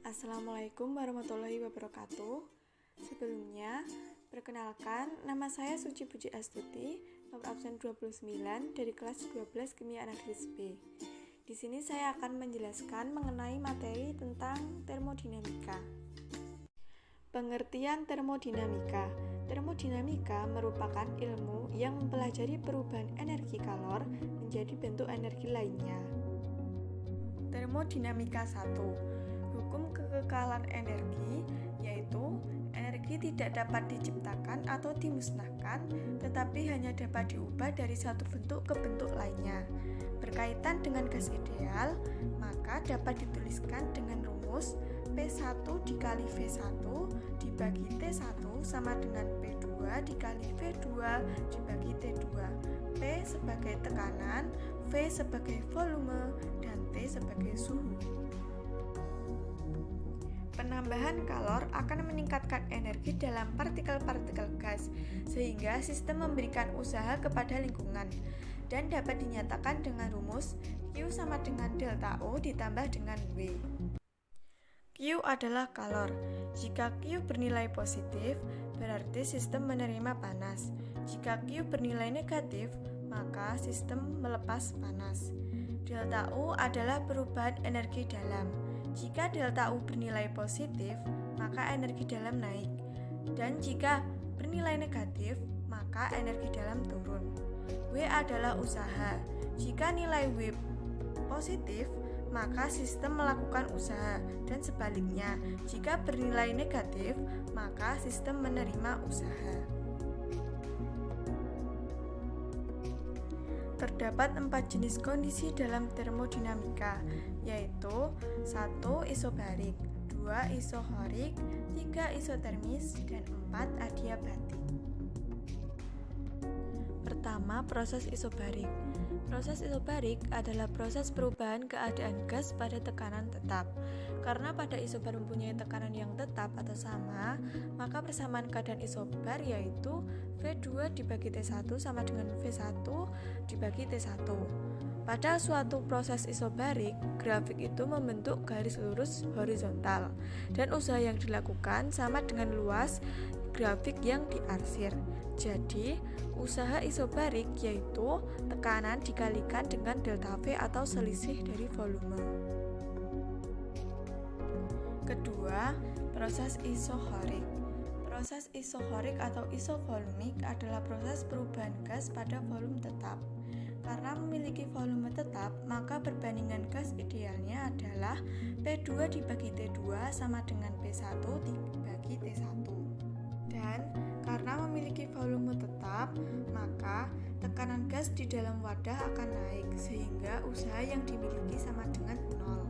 Assalamualaikum warahmatullahi wabarakatuh. Sebelumnya, perkenalkan, nama saya Suci Puji Astuti, nomor absen 29 dari kelas 12 Kimia Analisis B. Di sini saya akan menjelaskan mengenai materi tentang termodinamika. Pengertian termodinamika. Termodinamika merupakan ilmu yang mempelajari perubahan energi kalor menjadi bentuk energi lainnya. Termodinamika 1. Hukum kekekalan energi, yaitu energi tidak dapat diciptakan atau dimusnahkan, tetapi hanya dapat diubah dari satu bentuk ke bentuk lainnya. Berkaitan dengan gas ideal, maka dapat dituliskan dengan rumus P1 dikali V1 dibagi T1 sama dengan P2 dikali V2 dibagi T2. P sebagai tekanan, V sebagai volume, dan T sebagai suhu. Penambahan kalor akan meningkatkan energi dalam partikel-partikel gas, sehingga sistem memberikan usaha kepada lingkungan, dan dapat dinyatakan dengan rumus Q sama dengan delta O ditambah dengan W. Q adalah kalor. Jika Q bernilai positif, berarti sistem menerima panas. Jika Q bernilai negatif, maka sistem melepas panas. Delta U adalah perubahan energi dalam. Jika delta U bernilai positif, maka energi dalam naik. Dan jika bernilai negatif, maka energi dalam turun. W adalah usaha. Jika nilai W positif, maka sistem melakukan usaha. Dan sebaliknya, jika bernilai negatif, maka sistem menerima usaha. Terdapat 4 jenis kondisi dalam termodinamika, yaitu 1. Isobarik, 2. Isohorik, 3. Isotermis, dan 4. Adiabatik. Pertama, proses isobarik. Proses isobarik adalah proses perubahan keadaan gas pada tekanan tetap. Karena pada isobar mempunyai tekanan yang tetap atau sama, maka persamaan keadaan isobar yaitu V2 dibagi T1 sama dengan V1 dibagi T1. Pada suatu proses isobarik, grafik itu membentuk garis lurus horizontal, dan usaha yang dilakukan sama dengan luas grafik yang diarsir. Jadi, usaha isobarik yaitu tekanan dikalikan dengan delta V atau selisih dari volume. Kedua, proses isohorik. Proses isohorik atau isovolumik adalah proses perubahan gas pada volume tetap. Karena memiliki volume tetap, maka perbandingan gas idealnya adalah P2 dibagi T2 sama dengan P1 dibagi T1. Dan karena memiliki volume tetap, maka tekanan gas di dalam wadah akan naik, sehingga usaha yang dimiliki sama dengan 0.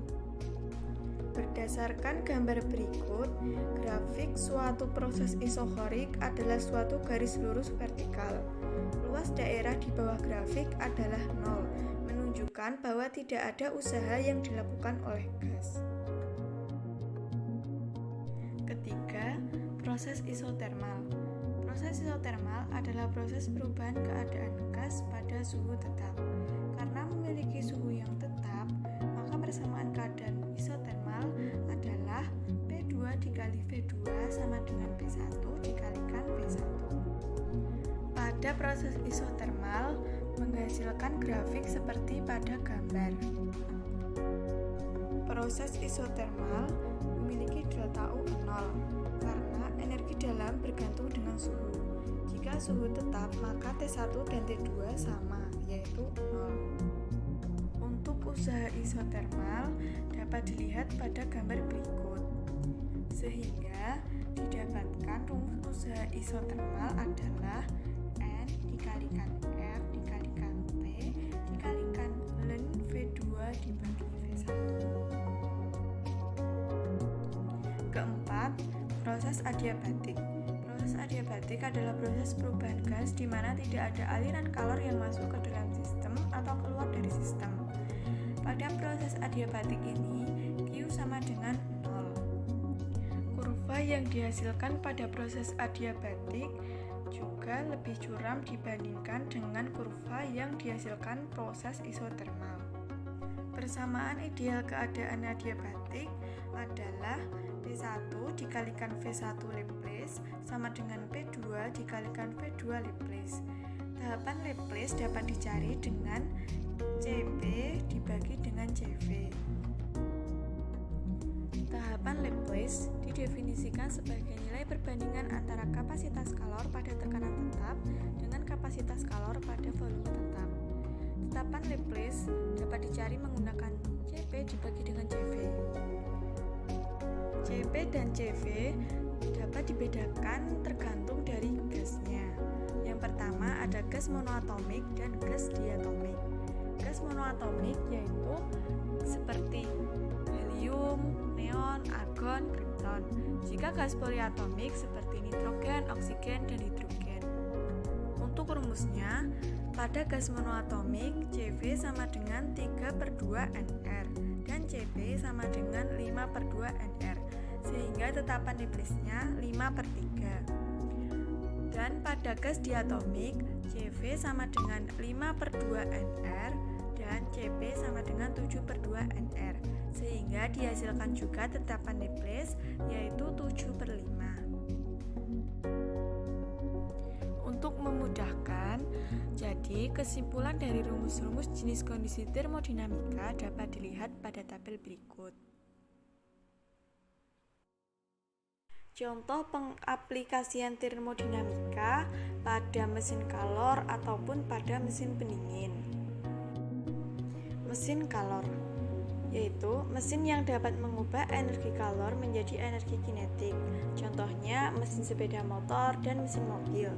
Berdasarkan gambar berikut, grafik suatu proses isohorik adalah suatu garis lurus vertikal. Luas daerah di bawah grafik adalah 0, menunjukkan bahwa tidak ada usaha yang dilakukan oleh gas. Ketiga, proses isotermal. Proses isotermal adalah proses perubahan keadaan gas pada suhu tetap. Karena memiliki suhu yang tetap, maka persamaan keadaan isotermal adalah P2 dikali V2 sama dengan P1 dikalikan P1. Pada proses isotermal menghasilkan grafik seperti pada gambar. Proses isotermal memiliki delta U 0 karena energi dalam bergantung dengan suhu. Jika suhu tetap, maka T1 dan T2 sama, yaitu 0. Untuk usaha isotermal dapat dilihat pada gambar berikut. Sehingga didapatkan rumus usaha isotermal adalah N dikalikan R dikalikan T dikalikan ln V2 dibagi V1. Keempat, proses adiabatik. Proses adiabatik adalah proses perubahan gas di mana tidak ada aliran kalor yang masuk ke dalam sistem atau keluar dari sistem. Pada proses adiabatik ini, Q sama dengan 0. Kurva yang dihasilkan pada proses adiabatik juga lebih curam dibandingkan dengan kurva yang dihasilkan proses isotermal. Persamaan ideal keadaan adiabatik adalah P1 dikalikan V1 Laplace sama dengan P2 dikalikan V2 Laplace. Tahapan Laplace dapat dicari dengan CP dibagi dengan CV. Tahapan Laplace didefinisikan sebagai nilai perbandingan antara kapasitas kalor pada tekanan tetap dengan kapasitas kalor pada volume tetap. Tetapan Laplace dapat dicari menggunakan CP dibagi dengan CV. CP dan CV dapat dibedakan tergantung dari gasnya. Yang pertama ada gas monoatomik dan gas diatomik. Gas monoatomik yaitu seperti helium, neon, argon, krypton. Jika gas poliatomik seperti nitrogen, oksigen, dan hidrogen. Untuk rumusnya, pada gas monoatomik CV sama dengan 3/2 NR dan CP sama dengan 5/2 NR, sehingga tetapan Laplace-nya 5/3. Dan pada gas diatomik, CV sama dengan 5/2 NR dan CP sama dengan 7/2 NR, sehingga dihasilkan juga tetapan Laplace yaitu 7/5. Untuk memudahkan, jadi kesimpulan dari rumus-rumus jenis kondisi termodinamika dapat dilihat pada tabel berikut. Contoh pengaplikasian termodinamika pada mesin kalor ataupun pada mesin pendingin. Mesin kalor yaitu mesin yang dapat mengubah energi kalor menjadi energi kinetik. Contohnya mesin sepeda motor dan mesin mobil.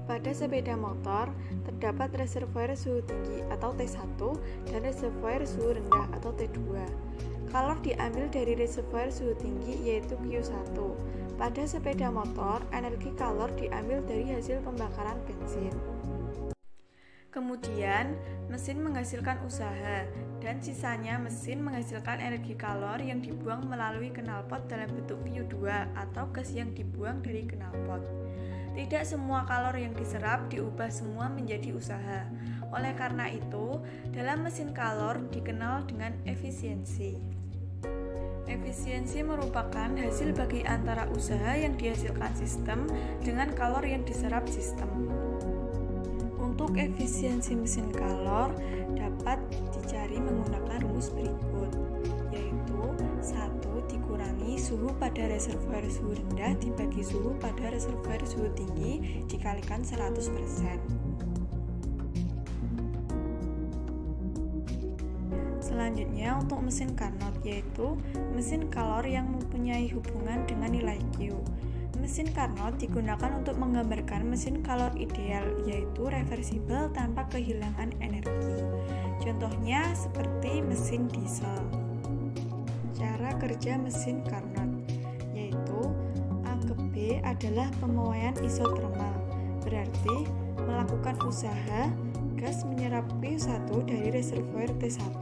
Pada sepeda motor terdapat reservoir suhu tinggi atau T1 dan reservoir suhu rendah atau T2. Kalor diambil dari reservoir suhu tinggi yaitu Q1. Pada sepeda motor, energi kalor diambil dari hasil pembakaran bensin. Kemudian, mesin menghasilkan usaha dan sisanya mesin menghasilkan energi kalor yang dibuang melalui knalpot dalam bentuk VO2 atau gas yang dibuang dari knalpot. Tidak semua kalor yang diserap diubah semua menjadi usaha. Oleh karena itu, dalam mesin kalor dikenal dengan efisiensi. Efisiensi merupakan hasil bagi antara usaha yang dihasilkan sistem dengan kalor yang diserap sistem. Untuk efisiensi mesin kalor dapat dicari menggunakan rumus berikut, yaitu 1 dikurangi suhu pada reservoir suhu rendah dibagi suhu pada reservoir suhu tinggi dikalikan 100%. Selanjutnya untuk mesin Carnot, yaitu mesin kalor yang mempunyai hubungan dengan nilai Q. Mesin Carnot digunakan untuk menggambarkan mesin kalor ideal, yaitu reversibel tanpa kehilangan energi. Contohnya seperti mesin diesel. Cara kerja mesin Carnot, yaitu A ke B adalah pemuaian isotermal, berarti melakukan usaha gas menyerap Q1 dari reservoir T1.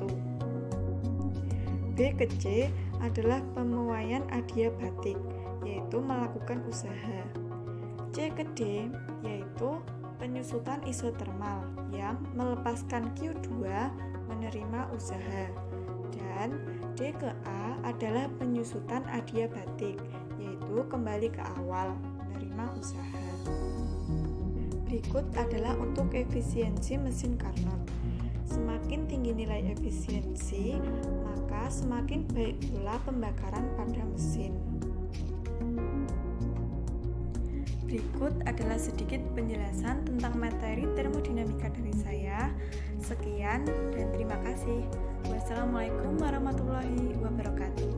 B ke C adalah pemuaian adiabatik, yaitu melakukan usaha. C ke D yaitu penyusutan isotermal yang melepaskan Q2 menerima usaha. Dan D ke A adalah penyusutan adiabatik, yaitu kembali ke awal menerima usaha. Berikut adalah untuk efisiensi mesin Carnot. Semakin tinggi nilai efisiensi, maka semakin baik pula pembakaran pada mesin. Berikut adalah sedikit penjelasan tentang materi termodinamika dari saya. Sekian dan terima kasih. Wassalamualaikum warahmatullahi wabarakatuh.